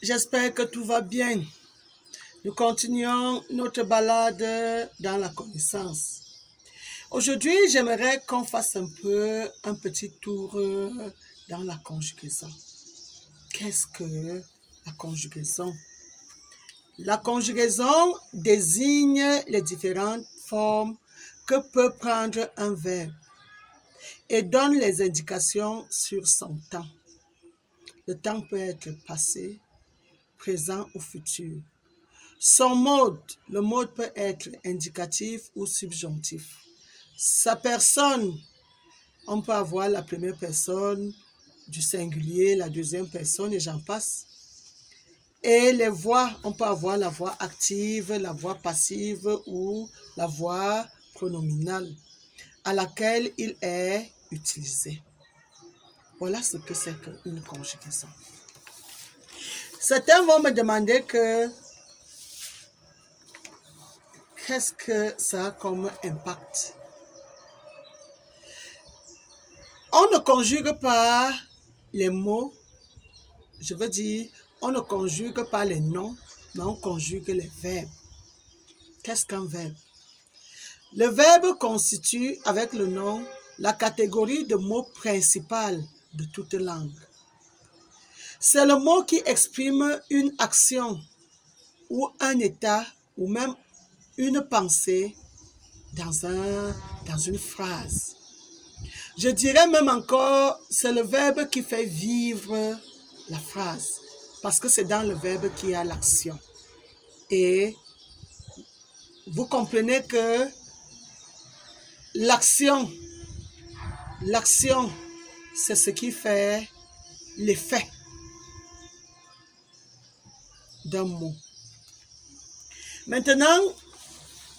J'espère que tout va bien. Nous continuons notre balade dans la connaissance. Aujourd'hui, j'aimerais qu'on fasse un petit tour dans la conjugaison. Qu'est-ce que la conjugaison? La conjugaison désigne les différentes formes que peut prendre un verbe et donne les indications sur son temps. Le temps peut être passé, présent ou futur. Son mode, le mode peut être indicatif ou subjonctif. Sa personne, on peut avoir la première personne du singulier, la deuxième personne et j'en passe. Et les voix, on peut avoir la voix active, la voix passive ou la voix pronominale à laquelle il est utilisé. Voilà ce que c'est qu'une conjugaison. Certains vont me demander qu'est-ce que ça a comme impact? On ne conjugue pas les mots, je veux dire, on ne conjugue pas les noms, mais on conjugue les verbes. Qu'est-ce qu'un verbe? Le verbe constitue, avec le nom, la catégorie de mots principale de toute langue. C'est le mot qui exprime une action ou un état ou même une pensée dans une phrase. Je dirais même encore, c'est le verbe qui fait vivre la phrase, parce que c'est dans le verbe qu'il y a l'action. Et vous comprenez que l'action, c'est ce qui fait l'effet d'un mot. Maintenant,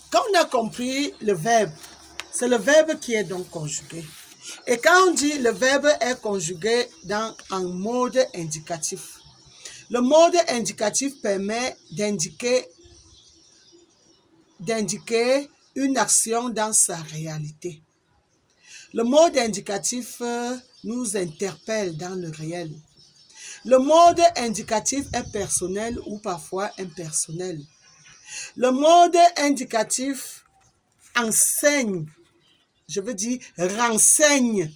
quand on a compris le verbe, c'est le verbe qui est donc conjugué. Et quand on dit le verbe est conjugué en mode indicatif, le mode indicatif permet d'indiquer une action dans sa réalité. Le mode indicatif nous interpelle dans le réel. Le mode indicatif est personnel ou parfois impersonnel. Le mode indicatif enseigne, je veux dire, renseigne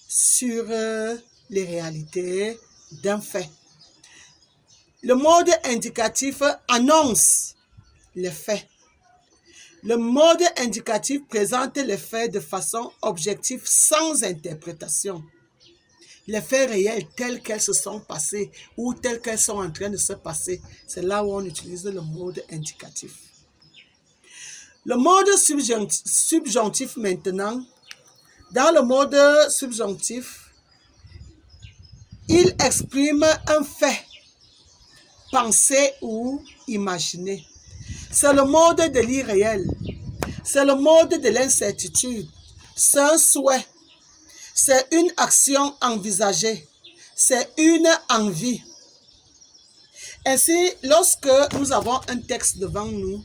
sur les réalités d'un fait. Le mode indicatif annonce les faits. Le mode indicatif présente les faits de façon objective, sans interprétation. Les faits réels tels qu'elles se sont passées ou tels qu'elles sont en train de se passer, c'est là où on utilise le mode indicatif. Le mode subjonctif maintenant, dans le mode subjonctif, il exprime un fait, pensé ou imaginé. C'est le mode de l'irréel, c'est le mode de l'incertitude, c'est un souhait, c'est une action envisagée, c'est une envie. Ainsi, lorsque nous avons un texte devant nous,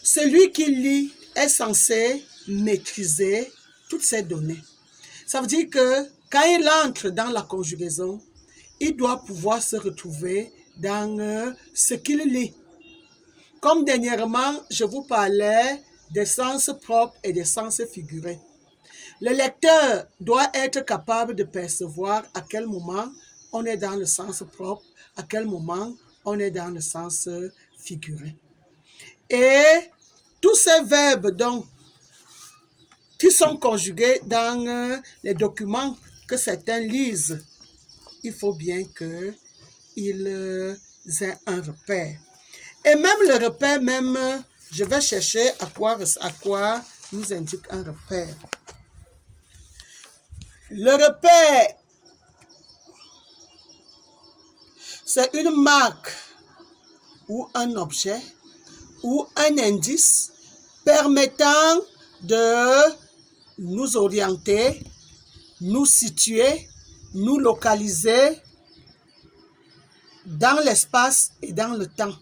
celui qui lit est censé maîtriser toutes ces données. Ça veut dire que quand il entre dans la conjugaison, il doit pouvoir se retrouver dans ce qu'il lit. Comme dernièrement, je vous parlais des sens propres et des sens figurés. Le lecteur doit être capable de percevoir à quel moment on est dans le sens propre, à quel moment on est dans le sens figuré. Et tous ces verbes donc, qui sont conjugués dans les documents que certains lisent, il faut bien qu'ils aient un repère. Et même le repère, je vais chercher à quoi nous indique un repère. Le repère, c'est une marque ou un objet ou un indice permettant de nous orienter, nous situer, nous localiser dans l'espace et dans le temps.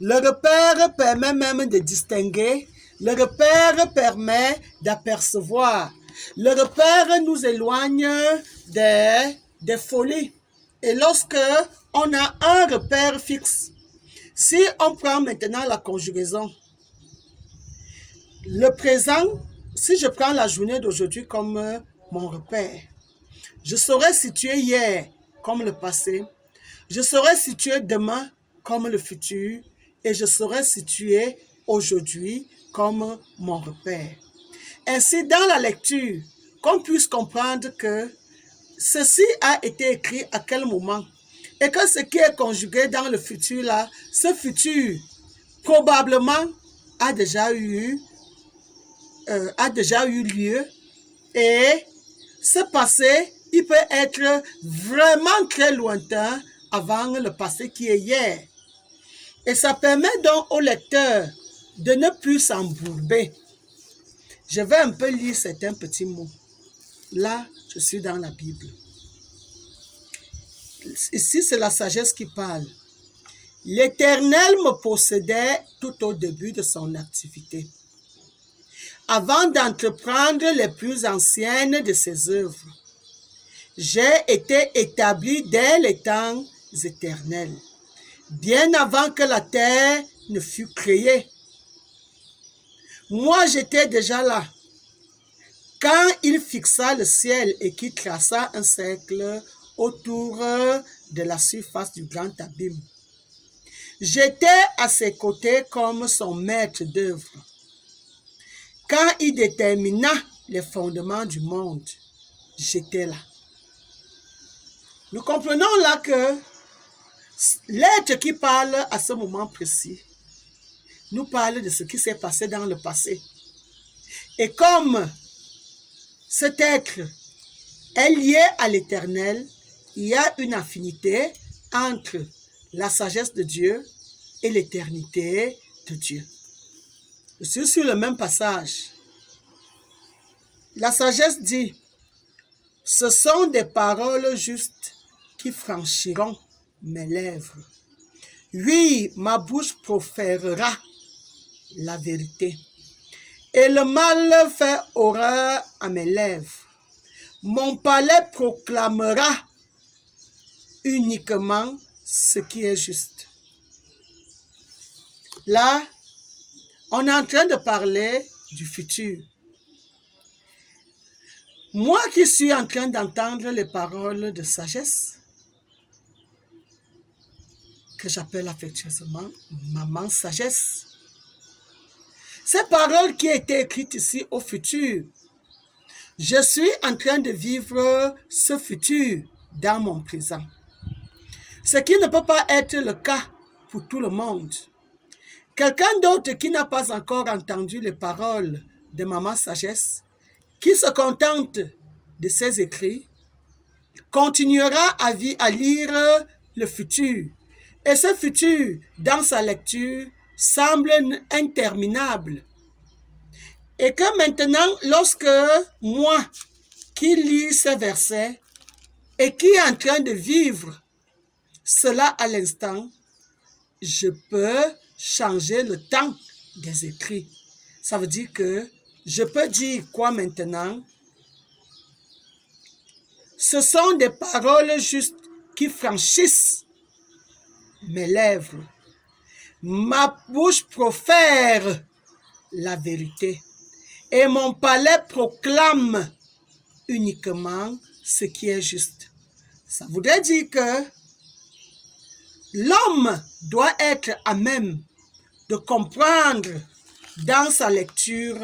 Le repère permet même de distinguer, le repère permet d'apercevoir. Le repère nous éloigne des folies Et lorsque on a un repère fixe, si on prend maintenant la conjugaison, le présent, si je prends la journée d'aujourd'hui comme mon repère, je saurais situer hier comme le passé, je saurais situer demain comme le futur et je saurais situer aujourd'hui comme mon repère. Ainsi, dans la lecture, qu'on puisse comprendre que ceci a été écrit à quel moment et que ce qui est conjugué dans le futur là, ce futur probablement a déjà eu lieu et ce passé, il peut être vraiment très lointain avant le passé qui est hier. Et ça permet donc au lecteur de ne plus s'embourber. Je vais un peu lire certains petits mots. Là, je suis dans la Bible. Ici, c'est la sagesse qui parle. L'Éternel me possédait tout au début de son activité, avant d'entreprendre les plus anciennes de ses œuvres. J'ai été établi dès les temps éternels, bien avant que la terre ne fût créée. Moi, j'étais déjà là, quand il fixa le ciel et qu'il traça un cercle autour de la surface du grand abîme. J'étais à ses côtés comme son maître d'œuvre. Quand il détermina les fondements du monde, j'étais là. Nous comprenons là que l'être qui parle à ce moment précis nous parle de ce qui s'est passé dans le passé. Et comme cet être est lié à l'Éternel, il y a une affinité entre la sagesse de Dieu et l'éternité de Dieu. Je suis sur le même passage. La sagesse dit, ce sont des paroles justes qui franchiront mes lèvres. Oui, ma bouche proférera la vérité. Et le mal fait horreur à mes lèvres. Mon palais proclamera uniquement ce qui est juste. Là, on est en train de parler du futur. Moi qui suis en train d'entendre les paroles de sagesse, que j'appelle affectueusement maman sagesse, ces paroles qui étaient écrites ici au futur, je suis en train de vivre ce futur dans mon présent. Ce qui ne peut pas être le cas pour tout le monde. Quelqu'un d'autre qui n'a pas encore entendu les paroles de maman sagesse, qui se contente de ses écrits, continuera à lire le futur. Et ce futur, dans sa lecture, semble interminable. Et que maintenant, lorsque moi, qui lis ces versets et qui est en train de vivre cela à l'instant, je peux changer le temps des écrits. Ça veut dire que je peux dire quoi maintenant? Ce sont des paroles justes qui franchissent mes lèvres. Ma bouche profère la vérité et mon palais proclame uniquement ce qui est juste. Ça voudrait dire que l'homme doit être à même de comprendre dans sa lecture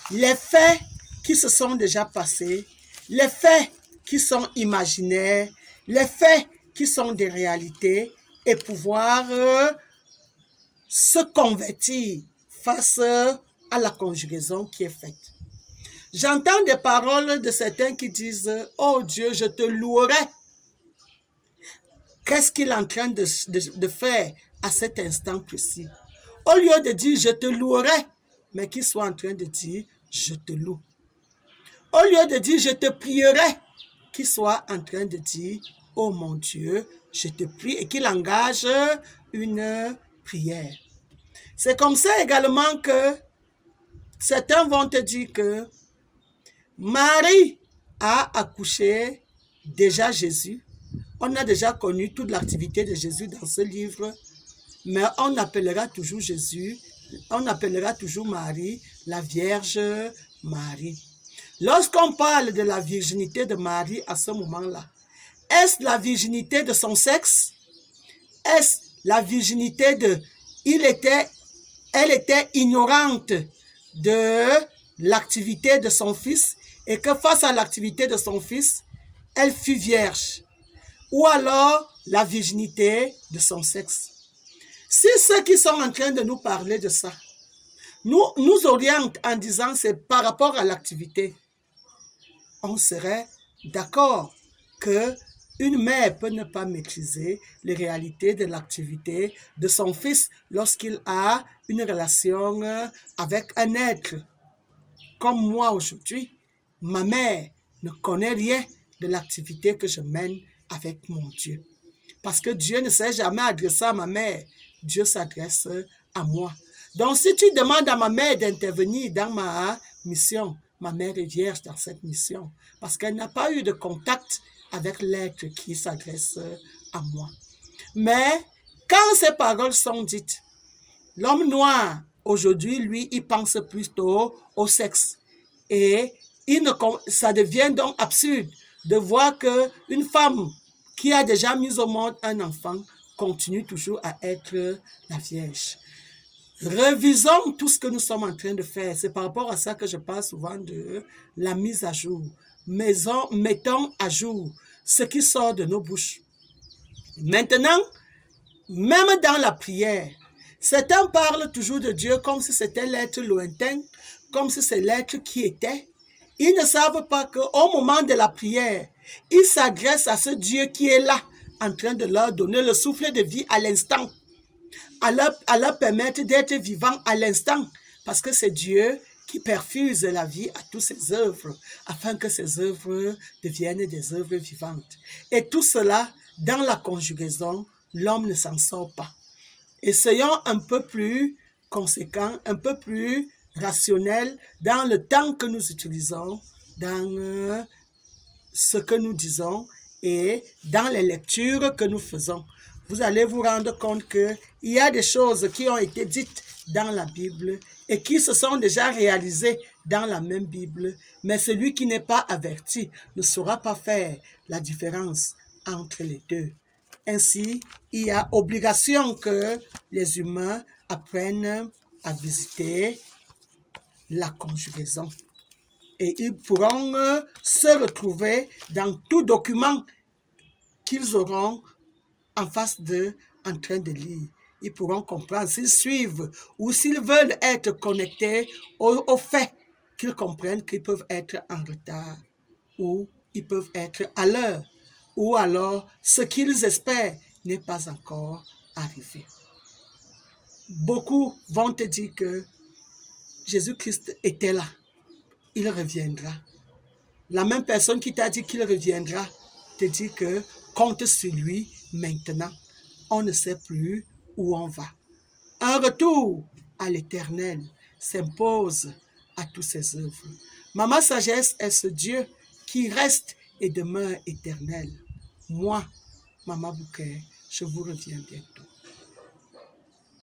les faits qui se sont déjà passés, les faits qui sont imaginaires, les faits qui sont des réalités et pouvoir se convertir face à la conjugaison qui est faite. J'entends des paroles de certains qui disent « Oh Dieu, je te louerai ». Qu'est-ce qu'il est en train de faire à cet instant précis? Au lieu de dire « je te louerai », mais qu'il soit en train de dire « je te loue ». Au lieu de dire « je te prierai », qu'il soit en train de dire « oh mon Dieu, je te prie » et qu'il engage une prière. C'est comme ça également que certains vont te dire que Marie a accouché déjà Jésus On a déjà connu toute l'activité de Jésus dans ce livre, mais on appellera toujours Jésus, on appellera toujours Marie, la Vierge Marie. Lorsqu'on parle de la virginité de Marie à ce moment-là, est-ce la virginité de son sexe? Est-ce la virginité de... Elle était ignorante de l'activité de son fils et que face à l'activité de son fils, elle fut vierge. Ou alors la virginité de son sexe. Si ceux qui sont en train de nous parler de ça nous orientent en disant c'est par rapport à l'activité, on serait d'accord que une mère peut ne pas maîtriser les réalités de l'activité de son fils lorsqu'il a une relation avec un être. Comme moi aujourd'hui, ma mère ne connaît rien de l'activité que je mène avec mon Dieu. Parce que Dieu ne s'est jamais adressé à ma mère, Dieu s'adresse à moi. Donc si tu demandes à ma mère d'intervenir dans ma mission, ma mère est vierge dans cette mission, parce qu'elle n'a pas eu de contact avec l'être qui s'adresse à moi. Mais quand ces paroles sont dites, l'homme noir, aujourd'hui, lui, il pense plutôt au sexe. Et ça devient donc absurde de voir qu'une femme qui a déjà mis au monde un enfant continue toujours à être la Vierge. Revisons tout ce que nous sommes en train de faire. C'est par rapport à ça que je parle souvent de la mise à jour. Mettons à jour ce qui sort de nos bouches. Maintenant, même dans la prière, certains parlent toujours de Dieu comme si c'était l'être lointain, comme si c'est l'être qui était. Ils ne savent pas qu'au moment de la prière, ils s'adressent à ce Dieu qui est là, en train de leur donner le souffle de vie à l'instant, à leur permettre d'être vivants à l'instant, parce que c'est Dieu qui perfuse la vie à toutes ses œuvres, afin que ces œuvres deviennent des œuvres vivantes. Et tout cela, dans la conjugaison, l'homme ne s'en sort pas. Essayons un peu plus conséquent, un peu plus rationnel dans le temps que nous utilisons, dans ce que nous disons et dans les lectures que nous faisons. Vous allez vous rendre compte qu'il y a des choses qui ont été dites dans la Bible et qui se sont déjà réalisées dans la même Bible, mais celui qui n'est pas averti ne saura pas faire la différence entre les deux. Ainsi, il y a obligation que les humains apprennent à visiter la conjugaison. Et ils pourront se retrouver dans tout document qu'ils auront en face d'eux en train de lire. Ils pourront comprendre s'ils suivent ou s'ils veulent être connectés au fait qu'ils comprennent qu'ils peuvent être en retard ou ils peuvent être à l'heure ou alors ce qu'ils espèrent n'est pas encore arrivé. Beaucoup vont te dire que Jésus-Christ était là. Il reviendra. La même personne qui t'a dit qu'il reviendra te dit que compte sur lui maintenant. On ne sait plus où on va. Un retour à l'Éternel s'impose à toutes ses œuvres. Maman Sagesse est ce Dieu qui reste et demeure éternel. Moi, Maman Bouquet, je vous reviens bientôt.